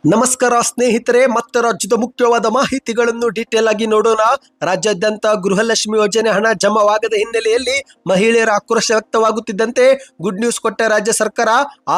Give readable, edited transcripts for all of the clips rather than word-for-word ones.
ನಮಸ್ಕಾರ ಸ್ನೇಹಿತರೆ, ಮತ್ತೆ ರಾಜ್ಯದ ಮುಖ್ಯವಾದ ಮಾಹಿತಿಗಳನ್ನು ಡೀಟೇಲ್ ಆಗಿ ನೋಡೋಣ. ರಾಜ್ಯಾದ್ಯಂತ ಗೃಹಲಕ್ಷ್ಮಿ ಯೋಜನೆ ಹಣ ಜಮಾವಾಗದ ಹಿನ್ನೆಲೆಯಲ್ಲಿ ಮಹಿಳೆಯರ ಆಕ್ರೋಶ ವ್ಯಕ್ತವಾಗುತ್ತಿದ್ದಂತೆ ಗುಡ್ ನ್ಯೂಸ್ ಕೊಟ್ಟ ರಾಜ್ಯ ಸರ್ಕಾರ.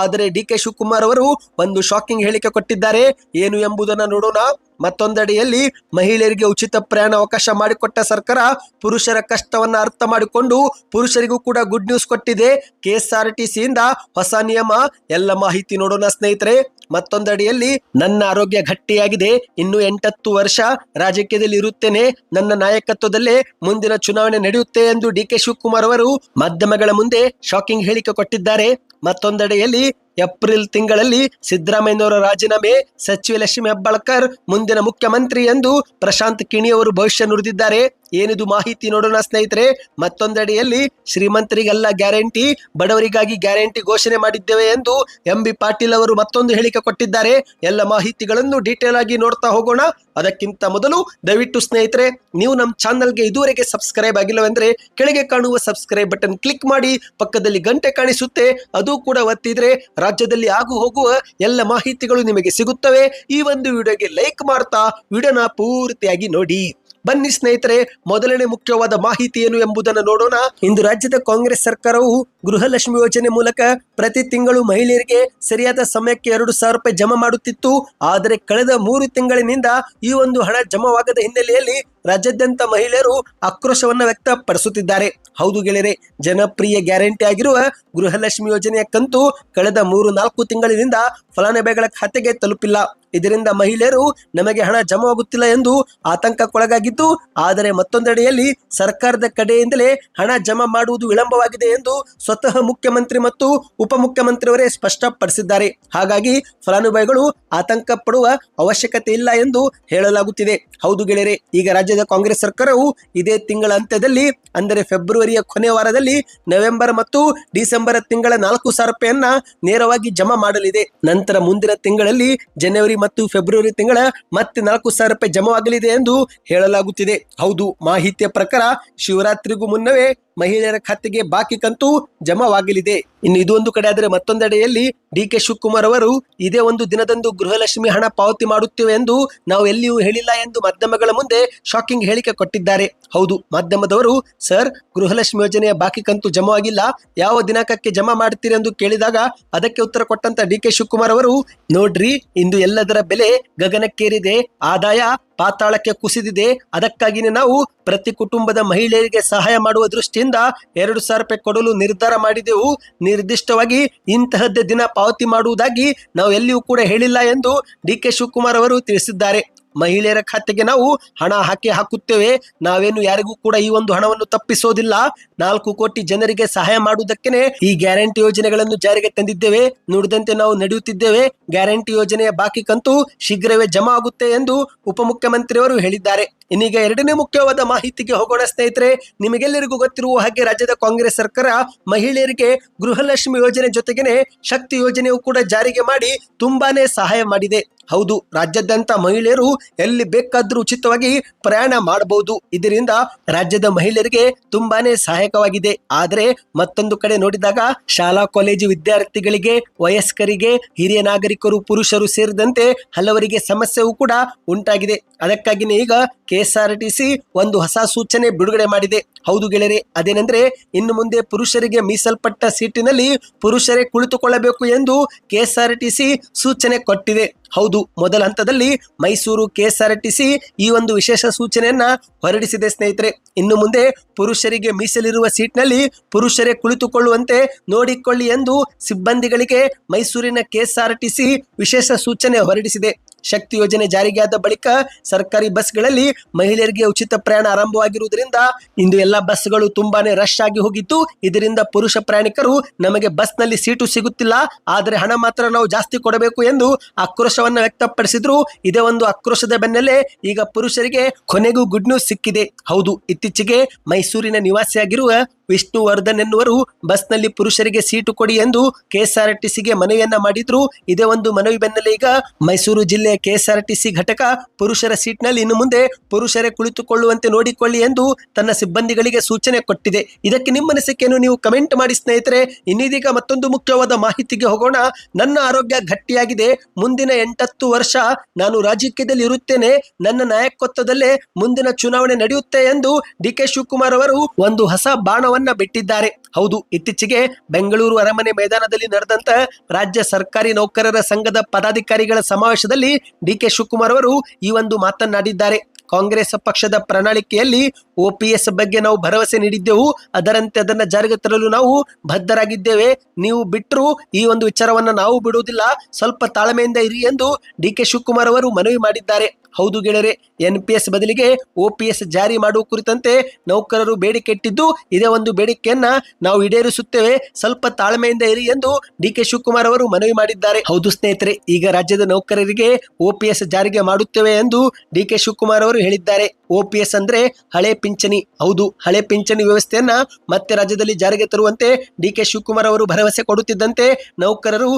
ಆದರೆ ಡಿ.ಕೆ. ಶಿವಕುಮಾರ್ ಅವರು ಒಂದು ಶಾಕಿಂಗ್ ಹೇಳಿಕೆ ಕೊಟ್ಟಿದ್ದಾರೆ. ಏನು ಎಂಬುದನ್ನು ನೋಡೋಣ. ಮತ್ತೊಂದೆಡೆಯಲ್ಲಿ ಮಹಿಳೆಯರಿಗೆ ಉಚಿತ ಪ್ರಯಾಣ ಅವಕಾಶ ಮಾಡಿಕೊಟ್ಟ ಸರ್ಕಾರ ಪುರುಷರ ಕಷ್ಟವನ್ನ ಅರ್ಥ ಮಾಡಿಕೊಂಡು ಪುರುಷರಿಗೂ ಕೂಡ ಗುಡ್ ನ್ಯೂಸ್ ಕೊಟ್ಟಿದೆ. ಕೆಎಸ್ಆರ್ಟಿಸಿಯಿಂದ ಹೊಸ ನಿಯಮ, ಎಲ್ಲ ಮಾಹಿತಿ ನೋಡೋಣ ಸ್ನೇಹಿತರೆ. ಮತ್ತೊಂದೆಡೆಯಲ್ಲಿ ನನ್ನ ಆರೋಗ್ಯ ಗಟ್ಟಿಯಾಗಿದೆ, ಇನ್ನು 8 ವರ್ಷ ರಾಜಕೀಯದಲ್ಲಿ ಇರುತ್ತೇನೆ, ನನ್ನ ನಾಯಕತ್ವದಲ್ಲೇ ಮುಂದಿನ ಚುನಾವಣೆ ನಡೆಯುತ್ತೆ ಎಂದು ಡಿ.ಕೆ. ಶಿವಕುಮಾರ್ ಅವರು ಮಾಧ್ಯಮಗಳ ಮುಂದೆ ಶಾಕಿಂಗ್ ಹೇಳಿಕೆ ಕೊಟ್ಟಿದ್ದಾರೆ. ಮತ್ತೊಂದೆಡೆಯಲ್ಲಿ ಏಪ್ರಿಲ್ ತಿಂಗಳಲ್ಲಿ ಸಿದ್ದರಾಮಯ್ಯನವರ ರಾಜೀನಾಮೆ, ಸಚಿವೆ ಲಕ್ಷ್ಮಿ ಹೆಬ್ಬಾಳ್ಕರ್ ಮುಂದಿನ ಮುಖ್ಯಮಂತ್ರಿ ಎಂದು ಪ್ರಶಾಂತ್ ಕಿಣಿ ಅವರು ಭವಿಷ್ಯ ನುಡಿದಿದ್ದಾರೆ. ಏನಿದು ಮಾಹಿತಿ ನೋಡೋಣ ಸ್ನೇಹಿತರೆ. ಮತ್ತೊಂದೆಡೆಯಲ್ಲಿ ಶ್ರೀಮಂತರಿಗೆಲ್ಲ ಗ್ಯಾರಂಟಿ, ಬಡವರಿಗಾಗಿ ಗ್ಯಾರಂಟಿ ಘೋಷಣೆ ಮಾಡಿದ್ದೇವೆ ಎಂದು ಎಂ.ಬಿ. ಪಾಟೀಲ್ ಅವರು ಮತ್ತೊಂದು ಹೇಳಿಕೆ ಕೊಟ್ಟಿದ್ದಾರೆ. ಎಲ್ಲ ಮಾಹಿತಿಗಳನ್ನು ಡೀಟೇಲ್ ಆಗಿ ನೋಡ್ತಾ ಹೋಗೋಣ. ಅದಕ್ಕಿಂತ ಮೊದಲು ದಯವಿಟ್ಟು ಸ್ನೇಹಿತರೆ, ನೀವು ನಮ್ಮ ಚಾನಲ್ಗೆ ಇದುವರೆಗೆ ಸಬ್ಸ್ಕ್ರೈಬ್ ಆಗಿಲ್ಲವೆಂದ್ರೆ ಕೆಳಗೆ ಕಾಣುವ ಸಬ್ಸ್ಕ್ರೈಬ್ ಬಟನ್ ಕ್ಲಿಕ್ ಮಾಡಿ, ಪಕ್ಕದಲ್ಲಿ ಗಂಟೆ ಕಾಣಿಸುತ್ತೆ ಅದು ಕೂಡ ಒತ್ತಿದ್ರೆ ರಾಜ್ಯದಲ್ಲಿ ಆಗು ಹೋಗುವ ಎಲ್ಲ ಮಾಹಿತಿಗಳು ನಿಮಗೆ ಸಿಗುತ್ತವೆ. ಈ ಒಂದು ವಿಡಿಯೋಗೆ ಲೈಕ್ ಮಾಡ್ತಾ ವಿಡಿಯೋನ ಪೂರ್ತಿಯಾಗಿ ನೋಡಿ. ಬನ್ನಿ ಸ್ನೇಹಿತರೆ, ಮೊದಲನೇ ಮುಖ್ಯವಾದ ಮಾಹಿತಿ ಏನು ಎಂಬುದನ್ನು ನೋಡೋಣ. ಇಂದು ರಾಜ್ಯದ ಕಾಂಗ್ರೆಸ್ ಸರ್ಕಾರವು ಗೃಹಲಕ್ಷ್ಮಿ ಯೋಜನೆ ಮೂಲಕ ಪ್ರತಿ ತಿಂಗಳು ಮಹಿಳೆಯರಿಗೆ ಸರಿಯಾದ ಸಮಯಕ್ಕೆ 2,000 ರೂಪಾಯಿ ಜಮಾ ಮಾಡುತ್ತಿತ್ತು. ಆದರೆ ಕಳೆದ 3 ತಿಂಗಳಿನಿಂದ ಈ ಒಂದು ಹಣ ಜಮಾವಾಗದ ಹಿನ್ನೆಲೆಯಲ್ಲಿ ರಾಜ್ಯಾದ್ಯಂತ ಮಹಿಳೆಯರು ಆಕ್ರೋಶವನ್ನ ವ್ಯಕ್ತಪಡಿಸುತ್ತಿದ್ದಾರೆ. ಹೌದು ಗೆಳೆಯರೆ, ಜನಪ್ರಿಯ ಗ್ಯಾರಂಟಿ ಆಗಿರುವ ಗೃಹಲಕ್ಷ್ಮಿ ಯೋಜನೆಯ ಕಂತು ಕಳೆದ 3-4 ತಿಂಗಳಿನಿಂದ ಫಲಾನುಭವಿಗಳ ಖಾತೆಗೆ ತಲುಪಿಲ್ಲ. ಇದರಿಂದ ಮಹಿಳೆಯರು ನಮಗೆ ಹಣ ಜಮಾವಾಗುತ್ತಿಲ್ಲ ಎಂದು ಆತಂಕಕ್ಕೊಳಗಾಗಿದ್ದು, ಆದರೆ ಮತ್ತೊಂದೆಡೆಯಲ್ಲಿ ಸರ್ಕಾರದ ಕಡೆಯಿಂದಲೇ ಹಣ ಜಮಾ ಮಾಡುವುದು ವಿಳಂಬವಾಗಿದೆ ಎಂದು ಸ್ವತಃ ಮುಖ್ಯಮಂತ್ರಿ ಮತ್ತು ಉಪಮುಖ್ಯಮಂತ್ರಿಯವರೇ ಸ್ಪಷ್ಟಪಡಿಸಿದ್ದಾರೆ. ಹಾಗಾಗಿ ಫಲಾನುಭವಿಗಳು ಆತಂಕ ಪಡುವ ಅವಶ್ಯಕತೆ ಇಲ್ಲ ಎಂದು ಹೇಳಲಾಗುತ್ತಿದೆ. ಹೌದು ಗೆಳೆಯರೆ, ಈಗ ರಾಜ್ಯದ ಕಾಂಗ್ರೆಸ್ ಸರ್ಕಾರವು ಇದೇ ತಿಂಗಳ ಅಂತ್ಯದಲ್ಲಿ, ಅಂದರೆ ಫೆಬ್ರವರಿಯ ಕೊನೆಯ ವಾರದಲ್ಲಿ ನವೆಂಬರ್ ಮತ್ತು ಡಿಸೆಂಬರ್ ತಿಂಗಳ 4,000 ರೂಪಾಯಿಯನ್ನ ನೇರವಾಗಿ ಜಮಾ ಮಾಡಲಿದೆ. ನಂತರ ಮುಂದಿನ ತಿಂಗಳಲ್ಲಿ ಜನವರಿ ಮತ್ತು ಫೆಬ್ರವರಿ ತಿಂಗಳ ಮತ್ತೆ 4,000 ರೂಪಾಯಿ ಜಮಾವಾಗಲಿದೆ ಎಂದು ಹೇಳಲಾಗುತ್ತಿದೆ. ಹೌದು, ಮಾಹಿತಿಯ ಪ್ರಕಾರ ಶಿವರಾತ್ರಿಗೂ ಮುನ್ನವೇ ಮಹಿಳೆಯರ ಖಾತೆಗೆ ಬಾಕಿ ಕಂತು ಜಮಾವಾಗಲಿದೆ. ಇನ್ನು ಇದೊಂದು ಕಡೆ ಆದರೆ ಮತ್ತೊಂದೆಡೆಯಲ್ಲಿ ಡಿ.ಕೆ. ಶಿವಕುಮಾರ್ ಅವರು ಇದೇ ಒಂದು ದಿನದಂದು ಗೃಹಲಕ್ಷ್ಮಿ ಹಣ ಪಾವತಿ ಮಾಡುತ್ತೇವೆ ಎಂದು ನಾವು ಎಲ್ಲಿಯೂ ಹೇಳಿಲ್ಲ ಎಂದು ಮಾಧ್ಯಮಗಳ ಮುಂದೆ ಶಾಕಿಂಗ್ ಹೇಳಿಕೆ ಕೊಟ್ಟಿದ್ದಾರೆ. ಹೌದು, ಮಾಧ್ಯಮದವರು ಸರ್, ಗೃಹಲಕ್ಷ್ಮಿ ಯೋಜನೆಯ ಬಾಕಿ ಕಂತು ಜಮಾವಾಗಿಲ್ಲ, ಯಾವ ದಿನಾಂಕಕ್ಕೆ ಜಮಾ ಮಾಡ್ತೀರಿ ಎಂದು ಕೇಳಿದಾಗ ಅದಕ್ಕೆ ಉತ್ತರ ಕೊಟ್ಟಂತ ಡಿ.ಕೆ. ಶಿವಕುಮಾರ್ ಅವರು, ನೋಡ್ರಿ, ಇಂದು ಎಲ್ಲದರ ಬೆಲೆ ಗಗನಕ್ಕೇರಿದೆ, ಆದಾಯ ಪಾತಾಳಕ್ಕೆ ಕುಸಿದಿದೆ. ಅದಕ್ಕಾಗಿಯೇ ನಾವು ಪ್ರತಿ ಕುಟುಂಬದ ಮಹಿಳೆಯರಿಗೆ ಸಹಾಯ ಮಾಡುವ ದೃಷ್ಟಿಯಿಂದ 2,000 ರೂಪಾಯಿ ಕೊಡಲು ನಿರ್ಧಾರ ಮಾಡಿದೆವು. ನಿರ್ದಿಷ್ಟವಾಗಿ ಇಂತಹದ್ದೇ ದಿನ ಪಾವತಿ ಮಾಡುವುದಾಗಿ ನಾವು ಎಲ್ಲಿಯೂ ಕೂಡ ಹೇಳಿಲ್ಲ ಎಂದು ಡಿ.ಕೆ. ಶಿವಕುಮಾರ್ ಅವರು ತಿಳಿಸಿದ್ದಾರೆ. ಮಹಿಳೆಯರ ಖಾತೆಗೆ ನಾವು ಹಣ ಹಾಕುತ್ತೇವೆ, ನಾವೇನು ಯಾರಿಗೂ ಕೂಡ ಈ ಒಂದು ಹಣವನ್ನು ತಪ್ಪಿಸೋದಿಲ್ಲ. 4 ಕೋಟಿ ಜನರಿಗೆ ಸಹಾಯ ಮಾಡುವುದಕ್ಕೆ ಈ ಗ್ಯಾರಂಟಿ ಯೋಜನೆಗಳನ್ನು ಜಾರಿಗೆ ತಂದಿದ್ದೇವೆ, ನುಡಿದಂತೆ ನಾವು ನಡೆಯುತ್ತಿದ್ದೇವೆ. ಗ್ಯಾರಂಟಿ ಯೋಜನೆಯ ಬಾಕಿ ಕಂತು ಶೀಘ್ರವೇ ಜಮಾ ಆಗುತ್ತೆ ಎಂದು ಉಪಮುಖ್ಯಮಂತ್ರಿಯವರು ಹೇಳಿದ್ದಾರೆ. ಇನ್ನೀಗ ಎರಡನೇ ಮುಖ್ಯವಾದ ಮಾಹಿತಿಗೆ ಹೋಗೋಣ ಸ್ನೇಹಿತರೆ. ನಿಮಗೆಲ್ಲರಿಗೂ ಗೊತ್ತಿರುವ ಹಾಗೆ ರಾಜ್ಯದ ಕಾಂಗ್ರೆಸ್ ಸರ್ಕಾರ ಮಹಿಳೆಯರಿಗೆ ಗೃಹಲಕ್ಷ್ಮಿ ಯೋಜನೆ ಜೊತೆಗೇನೆ ಶಕ್ತಿ ಯೋಜನೆಯು ಕೂಡ ಜಾರಿಗೆ ಮಾಡಿ ತುಂಬಾನೇ ಸಹಾಯ ಮಾಡಿದೆ. ಹೌದು, ರಾಜ್ಯಾದ್ಯಂತ ಮಹಿಳೆಯರು ಎಲ್ಲಿ ಬೇಕಾದ್ರೂ ಉಚಿತವಾಗಿ ಪ್ರಯಾಣ ಮಾಡಬಹುದು. ಇದರಿಂದ ರಾಜ್ಯದ ಮಹಿಳೆಯರಿಗೆ ತುಂಬಾನೇ ಸಹಾಯಕವಾಗಿದೆ. ಆದರೆ ಮತ್ತೊಂದು ಕಡೆ ನೋಡಿದಾಗ ಶಾಲಾ ಕಾಲೇಜು ವಿದ್ಯಾರ್ಥಿಗಳಿಗೆ, ವಯಸ್ಕರಿಗೆ, ಹಿರಿಯ ನಾಗರಿಕರು, ಪುರುಷರು ಸೇರಿದಂತೆ ಹಲವರಿಗೆ ಸಮಸ್ಯೆಯೂ ಕೂಡ ಉಂಟಾಗಿದೆ. ಅದಕ್ಕಾಗಿಯೇ ಈಗ ಕೆಎಸ್ಆರ್ಟಿಸಿ ಒಂದು ಹೊಸ ಸೂಚನೆ ಬಿಡುಗಡೆ ಮಾಡಿದೆ. ಹೌದು ಗೆಳೆಯರೆ, ಅದೇನೆಂದ್ರೆ ಇನ್ನು ಮುಂದೆ ಪುರುಷರಿಗೆ ಮೀಸಲ್ಪಟ್ಟ ಸೀಟಿನಲ್ಲಿ ಪುರುಷರೇ ಕುಳಿತುಕೊಳ್ಳಬೇಕು ಎಂದು ಕೆಎಸ್ಆರ್ಟಿಸಿ ಸೂಚನೆ ಕೊಟ್ಟಿದೆ. ಹೌದು, ಮೊದಲ ಹಂತದಲ್ಲಿ ಮೈಸೂರು ಕೆಎಸ್ಆರ್ಟಿಸಿ ಈ ಒಂದು ವಿಶೇಷ ಸೂಚನೆಯನ್ನ ಹೊರಡಿಸಿದೆ ಸ್ನೇಹಿತರೆ. ಇನ್ನು ಮುಂದೆ ಪುರುಷರಿಗೆ ಮೀಸಲಿರುವ ಸೀಟ್ನಲ್ಲಿ ಪುರುಷರೇ ಕುಳಿತುಕೊಳ್ಳುವಂತೆ ನೋಡಿಕೊಳ್ಳಿ ಎಂದು ಸಿಬ್ಬಂದಿಗಳಿಗೆ ಮೈಸೂರಿನ ಕೆಎಸ್ಆರ್ಟಿಸಿ ವಿಶೇಷ ಸೂಚನೆ ಹೊರಡಿಸಿದೆ. ಶಕ್ತಿ ಯೋಜನೆ ಜಾರಿಗೆ ಆದ ಬಳಿಕ ಸರ್ಕಾರಿ ಬಸ್ಗಳಲ್ಲಿ ಮಹಿಳೆಯರಿಗೆ ಉಚಿತ ಪ್ರಯಾಣ ಆರಂಭವಾಗಿರುವುದರಿಂದ ಇಂದು ಎಲ್ಲ ಬಸ್ಗಳು ತುಂಬಾನೇ ರಶ್ ಆಗಿ ಹೋಗಿತ್ತು. ಇದರಿಂದ ಪುರುಷ ಪ್ರಯಾಣಿಕರು ನಮಗೆ ಬಸ್ನಲ್ಲಿ ಸೀಟು ಸಿಗುತ್ತಿಲ್ಲ, ಆದರೆ ಹಣ ಮಾತ್ರ ನಾವು ಜಾಸ್ತಿ ಕೊಡಬೇಕು ಎಂದು ಆಕ್ರೋಶವನ್ನ ವ್ಯಕ್ತಪಡಿಸಿದ್ರು. ಇದೇ ಒಂದು ಆಕ್ರೋಶದ ಬೆನ್ನಲ್ಲೇ ಈಗ ಪುರುಷರಿಗೆ ಕೊನೆಗೂ ಗುಡ್ ನ್ಯೂಸ್ ಸಿಕ್ಕಿದೆ. ಹೌದು, ಇತ್ತೀಚೆಗೆ ಮೈಸೂರಿನ ನಿವಾಸಿಯಾಗಿರುವ ವಿಷ್ಣುವರ್ಧನ್ ಎನ್ನುವರು ಬಸ್ನಲ್ಲಿ ಪುರುಷರಿಗೆ ಸೀಟು ಕೊಡಿ ಎಂದು ಕೆಎಸ್ಆರ್ಟಿಸಿಗೆ ಮನವಿಯನ್ನ ಮಾಡಿದ್ರು. ಇದೇ ಒಂದು ಮನವಿ ಬೆನ್ನಲ್ಲೇ ಈಗ ಮೈಸೂರು ಜಿಲ್ಲೆಯ ಕೆಎಸ್ಆರ್ಟಿಸಿ ಘಟಕ ಪುರುಷರ ಸೀಟ್ನಲ್ಲಿ ಇನ್ನು ಮುಂದೆ ಪುರುಷರೇ ಕುಳಿತುಕೊಳ್ಳುವಂತೆ ನೋಡಿಕೊಳ್ಳಿ ಎಂದು ತನ್ನ ಸಿಬ್ಬಂದಿಗಳಿಗೆ ಸೂಚನೆ ಕೊಟ್ಟಿದೆ. ಇದಕ್ಕೆ ನಿಮ್ಮ ಅನಿಸಿಕೆಯನ್ನು ನೀವು ಕಮೆಂಟ್ ಮಾಡಿ ಸ್ನೇಹಿತರೆ. ಇನ್ನೀದೀಗ ಮತ್ತೊಂದು ಮುಖ್ಯವಾದ ಮಾಹಿತಿಗೆ ಹೋಗೋಣ. ನನ್ನ ಆರೋಗ್ಯ ಗಟ್ಟಿಯಾಗಿದೆ, ಮುಂದಿನ 8-10 ವರ್ಷ ನಾನು ರಾಜಕೀಯದಲ್ಲಿ ಇರುತ್ತೇನೆ, ನನ್ನ ನಾಯಕತ್ವದಲ್ಲೇ ಮುಂದಿನ ಚುನಾವಣೆ ನಡೆಯುತ್ತೆ ಎಂದು ಡಿ.ಕೆ. ಶಿವಕುಮಾರ್ ಅವರು ಒಂದು ಹೊಸ ಬಾಣವನ್ನ ಬಿಟ್ಟಿದ್ದಾರೆ. ಹೌದು, ಇತ್ತೀಚೆಗೆ ಬೆಂಗಳೂರು ಅರಮನೆ ಮೈದಾನದಲ್ಲಿ ನಡೆದಂತ ರಾಜ್ಯ ಸರ್ಕಾರಿ ನೌಕರರ ಸಂಘದ ಪದಾಧಿಕಾರಿಗಳ ಸಮಾವೇಶದಲ್ಲಿ ಡಿ.ಕೆ. ಶಿವಕುಮಾರ್ ಅವರು ಈ ಒಂದು ಮಾತನಾಡಿದ್ದಾರೆ. ಕಾಂಗ್ರೆಸ್ ಪಕ್ಷದ ಪ್ರಣಾಳಿಕೆಯಲ್ಲಿ OPS ಬಗ್ಗೆ ನಾವು ಭರವಸೆ ನೀಡಿದ್ದೆವು, ಅದರಂತೆ ಅದನ್ನ ಜಾರಿಗೆ ತರಲು ನಾವು ಬದ್ಧರಾಗಿದ್ದೇವೆ. ನೀವು ಬಿಟ್ಟರು ಈ ಒಂದು ವಿಚಾರವನ್ನ ನಾವು ಬಿಡುವುದಿಲ್ಲ, ಸ್ವಲ್ಪ ತಾಳ್ಮೆಯಿಂದ ಇರಿ ಎಂದು ಡಿ.ಕೆ. ಶಿವಕುಮಾರ್ ಅವರು ಮನವಿ ಮಾಡಿದ್ದಾರೆ. ಹೌದು ಗೆಳೆಯರೆ, NPS ಬದಲಿಗೆ OPS ಜಾರಿ ಮಾಡುವ ಕುರಿತಂತೆ ನೌಕರರು ಬೇಡಿಕೆ ಇಟ್ಟಿದ್ದು, ಇದೇ ಒಂದು ಬೇಡಿಕೆಯನ್ನ ನಾವು ಈಡೇರಿಸುತ್ತೇವೆ, ಸ್ವಲ್ಪ ತಾಳ್ಮೆಯಿಂದ ಇರಿ ಎಂದು ಡಿ.ಕೆ. ಶಿವಕುಮಾರ್ ಅವರು ಮನವಿ ಮಾಡಿದ್ದಾರೆ. ಹೌದು ಸ್ನೇಹಿತರೆ, ಈಗ ರಾಜ್ಯದ ನೌಕರರಿಗೆ OPS ಜಾರಿಗೆ ಮಾಡುತ್ತೇವೆ ಎಂದು ಡಿ.ಕೆ. ಶಿವಕುಮಾರ್ ಅವರು ಹೇಳಿದ್ದಾರೆ. OPS ಅಂದ್ರೆ ಹಳೆ ಪಿಂಚಣಿ. ಹೌದು, ಹಳೆ ಪಿಂಚಣಿ ವ್ಯವಸ್ಥೆಯನ್ನ ಮತ್ತೆ ರಾಜ್ಯದಲ್ಲಿ ಜಾರಿಗೆ ತರುವಂತೆ ಡಿ.ಕೆ. ಶಿವಕುಮಾರ್ ಅವರು ಭರವಸೆ ಕೊಡುತ್ತಿದ್ದಂತೆ ನೌಕರರು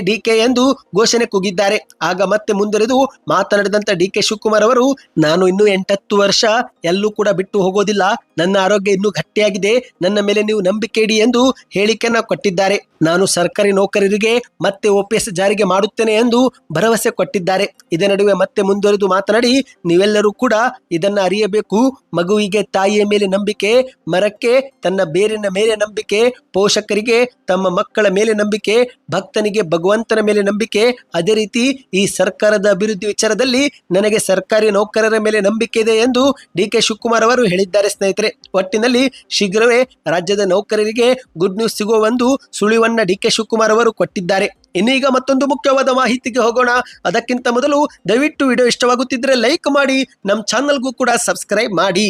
ಡಿಕೆ ಎಂದು ಘೋಷಣೆ ಕೂಗಿದ್ದಾರೆ. ಆಗ ಮತ್ತೆ ಮುಂದುವರೆದು ಮಾತನಾಡಿದಂತ ಡಿ.ಕೆ. ಶಿವಕುಮಾರ್ ಅವರು, ನಾನು ಇನ್ನು 8-10 ವರ್ಷ ಎಲ್ಲೂ ಕೂಡ ಬಿಟ್ಟು ಹೋಗೋದಿಲ್ಲ, ನನ್ನ ಆರೋಗ್ಯ ಇನ್ನೂ ಗಟ್ಟಿಯಾಗಿದೆ, ನನ್ನ ಮೇಲೆ ನೀವು ನಂಬಿಕೆ ಇಡಿ ಎಂದು ಹೇಳಿಕೆಯನ್ನ ಕೊಟ್ಟಿದ್ದಾರೆ. ನಾನು ಸರ್ಕಾರಿ ನೌಕರರಿಗೆ ಮತ್ತೆ OPS ಜಾರಿಗೆ ಮಾಡುತ್ತೇನೆ ಎಂದು ಭರವಸೆ ಕೊಟ್ಟಿದ್ದಾರೆ. ಇದೇ ನಡುವೆ ಮತ್ತೆ ಮುಂದುವರೆದು ಮಾತನಾಡಿ, ನೀವೆಲ್ಲರೂ ಕೂಡ ಇದನ್ನ ಅರಿಯಬೇಕು, ಮಗುವಿಗೆ ತಾಯಿಯ ಮೇಲೆ ನಂಬಿಕೆ, ಮರಕ್ಕೆ ತನ್ನ ಬೇರಿನ ಮೇಲೆ ನಂಬಿಕೆ, ಪೋಷಕರಿಗೆ ತಮ್ಮ ಮಕ್ಕಳ ಮೇಲೆ ನಂಬಿಕೆ, ಭಕ್ತನಿಗೆ ಭಗವಂತನ ಮೇಲೆ ನಂಬಿಕೆ, ಅದೇ ರೀತಿ ಈ ಸರ್ಕಾರದ ಅಭಿವೃದ್ಧಿ ವಿಚಾರದಲ್ಲಿ ನನಗೆ ಸರ್ಕಾರಿ ನೌಕರರ ಮೇಲೆ ನಂಬಿಕೆ ಇದೆ ಎಂದು ಡಿ.ಕೆ. ಶಿವಕುಮಾರ್ ಅವರು ಹೇಳಿದ್ದಾರೆ. ಸ್ನೇಹಿತರೆ, ಒಟ್ಟಿನಲ್ಲಿ ಶೀಘ್ರವೇ ರಾಜ್ಯದ ನೌಕರರಿಗೆ ಗುಡ್ ನ್ಯೂಸ್ ಸಿಗುವ ಒಂದು ಸುಳಿವನ್ನ ಡಿ.ಕೆ. ಶಿವಕುಮಾರ್ ಅವರು ಕೊಟ್ಟಿದ್ದಾರೆ. ಇನ್ನೀಗ ಮತ್ತೊಂದು ಮುಖ್ಯವಾದ ಮಾಹಿತಿಗೆ ಹೋಗೋಣ. ಅದಕ್ಕಿಂತ ಮೊದಲು ದಯವಿಟ್ಟು ವಿಡಿಯೋ ಇಷ್ಟವಾಗುತ್ತಿದ್ರೆ ಲೈಕ್ ಮಾಡಿ, ನಮ್ಮ ಚಾನಲ್ಗೂ ಕೂಡ ಸಬ್ಸ್ಕ್ರೈಬ್ ಮಾಡಿ.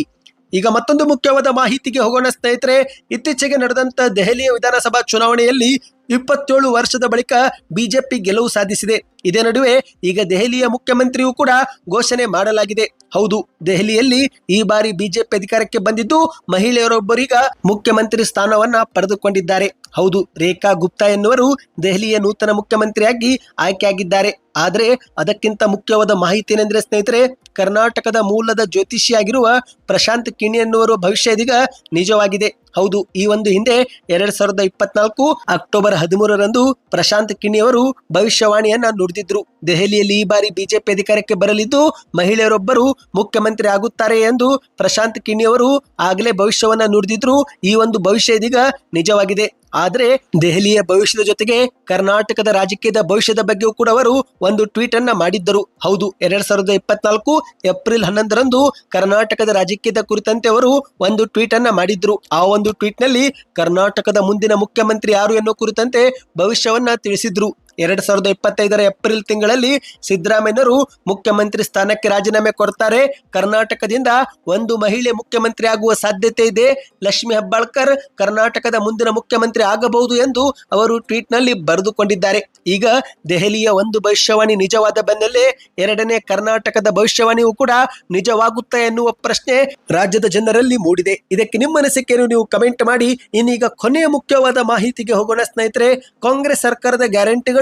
ಈಗ ಮತ್ತೊಂದು ಮುಖ್ಯವಾದ ಮಾಹಿತಿಗೆ ಹೋಗೋಣ ಸ್ನೇಹಿತರೆ. ಇತ್ತೀಚೆಗೆ ನಡೆದಂತ ದೆಹಲಿಯ ವಿಧಾನಸಭಾ ಚುನಾವಣೆಯಲ್ಲಿ 27 ವರ್ಷದ ಬಳಿಕ ಬಿಜೆಪಿ ಗೆಲುವು ಸಾಧಿಸಿದೆ. ಇದೇ ನಡುವೆ ಈಗ ದೆಹಲಿಯ ಮುಖ್ಯಮಂತ್ರಿಯೂ ಕೂಡ ಘೋಷಣೆ ಮಾಡಲಾಗಿದೆ. ಹೌದು, ದೆಹಲಿಯಲ್ಲಿ ಈ ಬಾರಿ ಬಿಜೆಪಿ ಅಧಿಕಾರಕ್ಕೆ ಬಂದಿದ್ದು ಮಹಿಳೆಯರೊಬ್ಬರೀಗ ಮುಖ್ಯಮಂತ್ರಿ ಸ್ಥಾನವನ್ನ ಪಡೆದುಕೊಂಡಿದ್ದಾರೆ. ಹೌದು, ರೇಖಾ ಗುಪ್ತಾ ಎನ್ನುವರು ದೆಹಲಿಯ ನೂತನ ಮುಖ್ಯಮಂತ್ರಿಯಾಗಿ ಆಯ್ಕೆಯಾಗಿದ್ದಾರೆ. ಆದರೆ ಅದಕ್ಕಿಂತ ಮುಖ್ಯವಾದ ಮಾಹಿತಿ ಏನೆಂದ್ರೆ ಸ್ನೇಹಿತರೆ, ಕರ್ನಾಟಕದ ಮೂಲದ ಜ್ಯೋತಿಷಿಯಾಗಿರುವ ಪ್ರಶಾಂತ್ ಕಿಣಿ ಎನ್ನುವರು ಭವಿಷ್ಯ ಇದೀಗ ನಿಜವಾಗಿದೆ. ಹೌದು, ಈ ಒಂದು ಹಿಂದೆ 2024 ಅಕ್ಟೋಬರ್ 13ರಂದು ಪ್ರಶಾಂತ್ ಕಿಣಿ ಅವರು ಭವಿಷ್ಯವಾಣಿಯನ್ನ ನುಡಿದಿದ್ರು. ದೆಹಲಿಯಲ್ಲಿ ಈ ಬಾರಿ ಬಿಜೆಪಿ ಅಧಿಕಾರಕ್ಕೆ ಬರಲಿದ್ದು ಮಹಿಳೆಯರೊಬ್ಬರು ಮುಖ್ಯಮಂತ್ರಿ ಆಗುತ್ತಾರೆ ಎಂದು ಪ್ರಶಾಂತ್ ಕಿಣಿ ಅವರು ಆಗಲೇ ಭವಿಷ್ಯವನ್ನ ನುಡಿದಿದ್ರು. ಈ ಒಂದು ಭವಿಷ್ಯ ಇದೀಗ ನಿಜವಾಗಿದೆ. ಆದ್ರೆ ದೆಹಲಿಯ ಭವಿಷ್ಯದ ಜೊತೆಗೆ ಕರ್ನಾಟಕದ ರಾಜಕೀಯದ ಭವಿಷ್ಯದ ಬಗ್ಗೆಯೂ ಕೂಡ ಅವರು ಒಂದು ಟ್ವೀಟ್ ಅನ್ನ ಮಾಡಿದ್ದರು. ಹೌದು, 2024 ಏಪ್ರಿಲ್ 11ರಂದು ಕರ್ನಾಟಕದ ರಾಜಕೀಯದ ಕುರಿತಂತೆ ಅವರು ಒಂದು ಟ್ವೀಟ್ ಅನ್ನ ಮಾಡಿದ್ರು. ಆ ಒಂದು ಟ್ವೀಟ್ ನಲ್ಲಿ ಕರ್ನಾಟಕದ ಮುಂದಿನ ಮುಖ್ಯಮಂತ್ರಿ ಯಾರು ಎನ್ನುವ ಕುರಿತಂತೆ ಭವಿಷ್ಯವನ್ನ ತಿಳಿಸಿದ್ರು. 2025 ಏಪ್ರಿಲ್ ತಿಂಗಳಲ್ಲಿ ಸಿದ್ದರಾಮಯ್ಯನವರು ಮುಖ್ಯಮಂತ್ರಿ ಸ್ಥಾನಕ್ಕೆ ರಾಜೀನಾಮೆ ಕೊಡ್ತಾರೆ, ಕರ್ನಾಟಕದಿಂದ ಒಂದು ಮಹಿಳೆ ಮುಖ್ಯಮಂತ್ರಿ ಆಗುವ ಸಾಧ್ಯತೆ ಇದೆ, ಲಕ್ಷ್ಮಿ ಹೆಬ್ಬಾಳ್ಕರ್ ಕರ್ನಾಟಕದ ಮುಂದಿನ ಮುಖ್ಯಮಂತ್ರಿ ಆಗಬಹುದು ಎಂದು ಅವರು ಟ್ವೀಟ್ ನಲ್ಲಿ ಬರೆದುಕೊಂಡಿದ್ದಾರೆ. ಈಗ ದೆಹಲಿಯ ಒಂದು ಭವಿಷ್ಯವಾಣಿ ನಿಜವಾದ ಬೆನ್ನಲ್ಲೇ ಎರಡನೇ ಕರ್ನಾಟಕದ ಭವಿಷ್ಯವಾಣಿಯೂ ಕೂಡ ನಿಜವಾಗುತ್ತಾ ಎನ್ನುವ ಪ್ರಶ್ನೆ ರಾಜ್ಯದ ಜನರಲ್ಲಿ ಮೂಡಿದೆ. ಇದಕ್ಕೆ ನಿಮ್ಮ ಅನಿಸಿಕೆಯನ್ನು ನೀವು ಕಮೆಂಟ್ ಮಾಡಿ. ಇನ್ನೀಗ ಕೊನೆಯ ಮುಖ್ಯವಾದ ಮಾಹಿತಿಗೆ ಹೋಗೋಣ ಸ್ನೇಹಿತರೆ. ಕಾಂಗ್ರೆಸ್ ಸರ್ಕಾರದ ಗ್ಯಾರಂಟಿಗಳು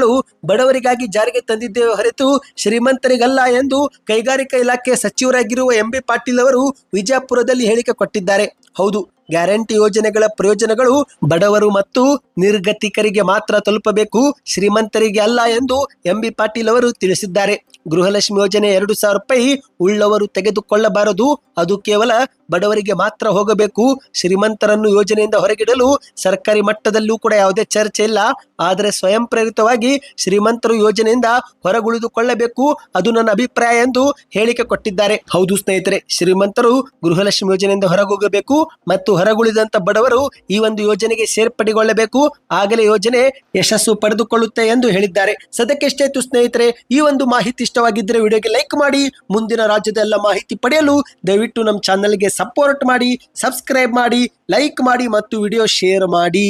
ಬಡವರಿಗಾಗಿ ಜಾರಿಗೆ ತಂದಿದ್ದೇವೆ ಹೊರತು ಶ್ರೀಮಂತರಿಗಲ್ಲ ಎಂದು ಕೈಗಾರಿಕಾ ಇಲಾಖೆ ಸಚಿವರಾಗಿರುವ ಎಂ.ಬಿ. ಪಾಟೀಲ್ ಅವರು ವಿಜಯಪುರದಲ್ಲಿ ಹೇಳಿಕೆ ಕೊಟ್ಟಿದ್ದಾರೆ. ಹೌದು, ಗ್ಯಾರಂಟಿ ಯೋಜನೆಗಳ ಪ್ರಯೋಜನಗಳು ಬಡವರು ಮತ್ತು ನಿರ್ಗತಿಕರಿಗೆ ಮಾತ್ರ ತಲುಪಬೇಕು, ಶ್ರೀಮಂತರಿಗೆ ಅಲ್ಲ ಎಂದು ಎಂ.ಬಿ. ಪಾಟೀಲ್ ಅವರು ತಿಳಿಸಿದ್ದಾರೆ. ಗೃಹಲಕ್ಷ್ಮಿ ಯೋಜನೆ 2,000 ರೂಪಾಯಿ ಉಳ್ಳವರು ತೆಗೆದುಕೊಳ್ಳಬಾರದು, ಅದು ಕೇವಲ ಬಡವರಿಗೆ ಮಾತ್ರ ಹೋಗಬೇಕು. ಶ್ರೀಮಂತರನ್ನು ಯೋಜನೆಯಿಂದ ಹೊರಗಿಡಲು ಸರ್ಕಾರಿ ಮಟ್ಟದಲ್ಲೂ ಕೂಡ ಯಾವುದೇ ಚರ್ಚೆ ಇಲ್ಲ. ಆದರೆ ಸ್ವಯಂ ಪ್ರೇರಿತವಾಗಿ ಶ್ರೀಮಂತರು ಯೋಜನೆಯಿಂದ ಹೊರಗುಳಿದುಕೊಳ್ಳಬೇಕು, ಅದು ನನ್ನ ಅಭಿಪ್ರಾಯ ಎಂದು ಹೇಳಿಕೆ ಕೊಟ್ಟಿದ್ದಾರೆ. ಹೌದು ಸ್ನೇಹಿತರೆ, ಶ್ರೀಮಂತರು ಗೃಹಲಕ್ಷ್ಮಿ ಯೋಜನೆಯಿಂದ ಹೊರಗೋಗಬೇಕು ಮತ್ತು ಹೊರಗುಳಿದಂತ ಬಡವರು ಈ ಒಂದು ಯೋಜನೆಗೆ ಸೇರ್ಪಡೆಗೊಳ್ಳಬೇಕು, ಆಗಲೇ ಯೋಜನೆ ಯಶಸ್ಸು ಪಡೆದುಕೊಳ್ಳುತ್ತೆ ಎಂದು ಹೇಳಿದ್ದಾರೆ. ಸದ್ಯಕ್ಕೆ ಎಷ್ಟಾಯ್ತು ಸ್ನೇಹಿತರೆ, ಈ ಒಂದು ಮಾಹಿತಿ ಇಷ್ಟವಾಗಿದ್ದರೆ ವಿಡಿಯೋಗೆ ಲೈಕ್ ಮಾಡಿ. ಮುಂದಿನ ರಾಜ್ಯದ ಎಲ್ಲ ಮಾಹಿತಿ ಪಡೆಯಲು ದಯವಿಟ್ಟು ನಮ್ಮ ಚಾನಲ್ಗೆ ಸಪೋರ್ಟ್ ಮಾಡಿ, ಸಬ್ಸ್ಕ್ರೈಬ್ ಮಾಡಿ, ಲೈಕ್ ಮಾಡಿ ಮತ್ತು ವಿಡಿಯೋ ಶೇರ್ ಮಾಡಿ.